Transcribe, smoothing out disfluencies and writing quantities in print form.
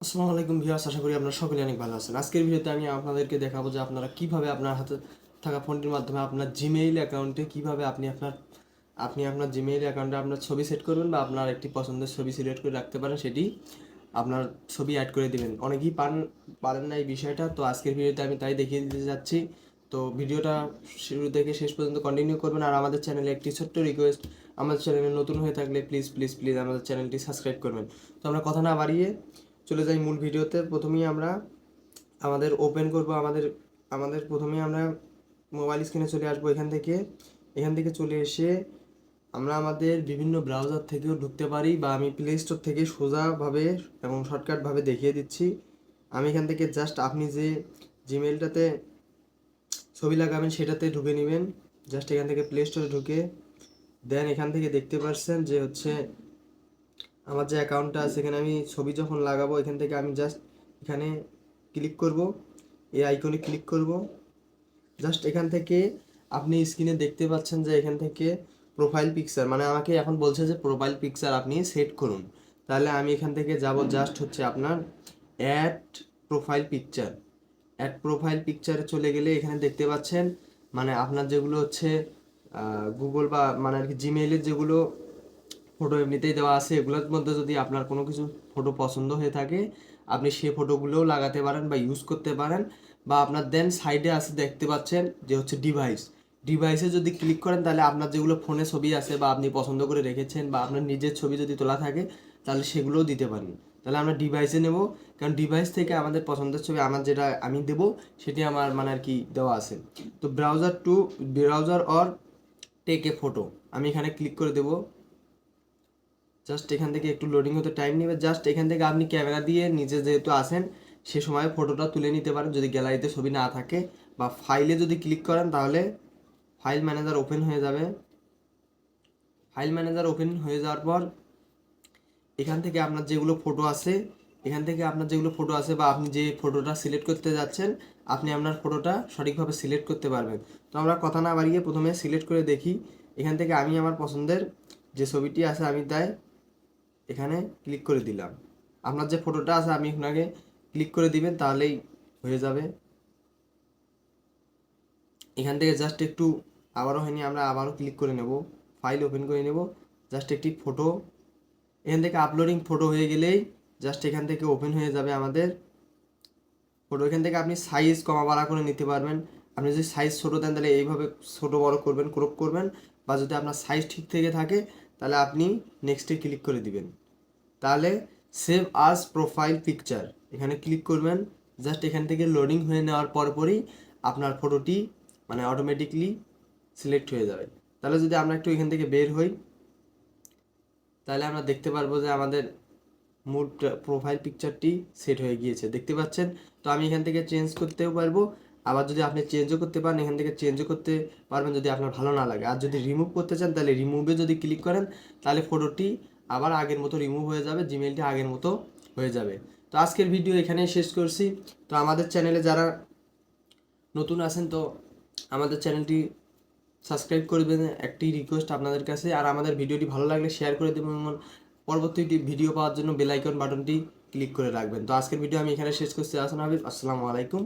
আসসালামু আলাইকুম ভিউয়ার্স, আশা করি আপনারা সকলে অনেক ভালো আছেন। আজকের ভিডিওতে আমি আপনাদেরকে দেখাবো যে আপনারা কিভাবে আপনার হাতে থাকা ফোনটির মাধ্যমে আপনার জিমেইল অ্যাকাউন্টে কিভাবে আপনি আপনার জিমেইল অ্যাকাউন্টে আপনার ছবি সেট করবেন বা আপনার একটি পছন্দের ছবি সিলেক্ট করে রাখতে পারেন, সেটি আপনার ছবি অ্যাড করে দিবেন। অনেকেই পারেন না এই বিষয়টা, তো আজকের ভিডিওতে আমি তাই দেখিয়ে দিতে যাচ্ছি। তো ভিডিওটা শুরু থেকে শেষ পর্যন্ত কন্টিনিউ করবেন। আর আমাদের চ্যানেলে একটি ছোট্ট রিকোয়েস্ট, আমাদের চ্যানেলে নতুন হয়ে থাকলে প্লিজ প্লিজ প্লিজ আমাদের চ্যানেলটি সাবস্ক্রাইব করবেন। তো আমরা কথা না বাড়িয়ে চলে যাই মূল ভিডিওতে। প্রথমেই আমরা আমাদের ওপেন করব আমাদের আমাদের প্রথমেই আমরা মোবাইল স্ক্রিনে চলে আসবো। এখান থেকে চলে এসে আমরা আমাদের বিভিন্ন ব্রাউজার থেকেও ঢুকতে পারি, বা আমি প্লে স্টোর থেকে সোজাভাবে এবং শর্টকাটভাবে দেখিয়ে দিচ্ছি। আমি এখান থেকে জাস্ট আপনি যে জিমেলটাতে ছবি লাগাবেন সেটাতে ঢুকে নেবেন। জাস্ট এখান থেকে প্লে স্টোরে ঢুকে দেন এখান থেকে দেখতে পাচ্ছেন যে হচ্ছে আমার যে অ্যাকাউন্টটা আছে, এখানে আমি ছবি যখন লাগাবো এখান থেকে আমি জাস্ট এখানে ক্লিক করব, এই আইকনে ক্লিক করব। জাস্ট এখান থেকে আপনি স্ক্রিনে দেখতে পাচ্ছেন যে এখান থেকে প্রোফাইল পিকচার, মানে আমাকে এখন বলছে যে প্রোফাইল পিকচার আপনি সেট করুন। তাহলে আমি এখান থেকে যাব, জাস্ট হচ্ছে আপনার add profile picture. Add profile পিকচারে চলে গেলে এখানে দেখতে পাচ্ছেন মানে আপনার যেগুলো হচ্ছে গুগল বা মানে আর কি জিমেইলের যেগুলো ফটো এমনিতেই দেওয়া আছে, এগুলোর মধ্যে যদি আপনার কোনো কিছু ফটো পছন্দ হয়ে থাকে আপনি সেই ফটোগুলোও লাগাতে পারেন বা ইউজ করতে পারেন। বা আপনার দেন সাইডে আছে দেখতে পাচ্ছেন যে হচ্ছে ডিভাইসে যদি ক্লিক করেন তাহলে আপনার যেগুলো ফোনে ছবি আছে বা আপনি পছন্দ করে রেখেছেন বা আপনার নিজের ছবি যদি তোলা থাকে তাহলে সেগুলোও দিতে পারেন। তাহলে আমরা ডিভাইসে নেব, কারণ ডিভাইস থেকে আমাদের পছন্দের ছবি আমার যেটা আমি দেবো সেটি আমার মানে আর কি দেওয়া আছে। তো browser or take a photo আমি এখানে ক্লিক করে দেবো। জাস্ট এখান থেকে একটু লোডিং হতে টাইম নেবে। জাস্ট এখান থেকে আপনি ক্যামেরা দিয়ে নিজে যেহেতু আসেন সে সময় ফটোটা তুলে নিতে পারেন যদি গ্যালারিতে ছবি না থাকে। বা ফাইলে যদি ক্লিক করেন তাহলে ফাইল ম্যানেজার ওপেন হয়ে যাবে। ফাইল ম্যানেজার ওপেন হয়ে যাওয়ার পর এখান থেকে আপনার যেগুলো ফটো আছে বা আপনি যে ফটোটা সিলেক্ট করতে যাচ্ছেন আপনি আপনার ফটোটা সঠিকভাবে সিলেক্ট করতে পারবেন। তো আমরা কথা না বাড়িয়ে প্রথমে সিলেক্ট করে দেখি। এখান থেকে আমি আমার পছন্দের যে ছবিটি আছে আমি তাই এখানে ক্লিক করে দিলাম। আপনার যে ফটোটা আছে আপনি আপনাকে ক্লিক করে দিবেন তাহলেই হয়ে যাবে। এখান থেকে জাস্ট একটু আবারও হয়নি, আমরা আবারও ক্লিক করে নেব, ফাইল ওপেন করে নেব। জাস্ট একটি ফটো এখান থেকে আপলোডিং ফটো হয়ে গেলেই জাস্ট এখান থেকে ওপেন হয়ে যাবে আমাদের ফটো। এখান থেকে আপনি সাইজ কমা বাড়া করে নিতে পারবেন। আপনি যদি সাইজ ছোটো দেন তাহলে এইভাবে ছোটো বড় করবেন, ক্রপ করবেন। বা যদি আপনার সাইজ ঠিক থেকে থাকে তাহলে আপনি নেক্সটে ক্লিক করে দিবেন। তাহলে সেভ আস প্রোফাইল পিকচার এখানে ক্লিক করবেন। জাস্ট এখান থেকে লোডিং হয়ে নেওয়ার পরপরই আপনার ফটোটি মানে অটোমেটিকলি সিলেক্ট হয়ে যাবে। তাহলে যদি আমরা একটু এখান থেকে বের হই তাহলে আমরা দেখতে পারবো যে আমাদের মূল প্রোফাইল পিকচারটি সেট হয়ে গিয়েছে, দেখতে পাচ্ছেন। তো আমি এখান থেকে চেঞ্জ করতেও পারবো, আবার যদি আপনি চেঞ্জও করতে পারেন এখান থেকে চেঞ্জও করতে পারবেন যদি আপনার ভালো না লাগে। আর যদি রিমুভ করতে চান তাহলে রিমুভে যদি ক্লিক করেন তাহলে ফটোটি আবার আগের মতো রিমুভ হয়ে যাবে, জিমেলটি আগের মতো হয়ে যাবে। তো আজকের ভিডিও এখানেই শেষ করছি। তো আমাদের চ্যানেলে যারা নতুন আছেন তো আমাদের চ্যানেলটি সাবস্ক্রাইব করবেন, একটি রিকোয়েস্ট আপনাদের কাছে। আর আমাদের ভিডিওটি ভালো লাগলে শেয়ার করে দেবেন এবং পরবর্তী ভিডিও পাওয়ার জন্য বেল আইকন বাটনটি ক্লিক করে রাখবেন। তো আজকের ভিডিও আমি এখানে শেষ করছি। আসসালামু আলাইকুম।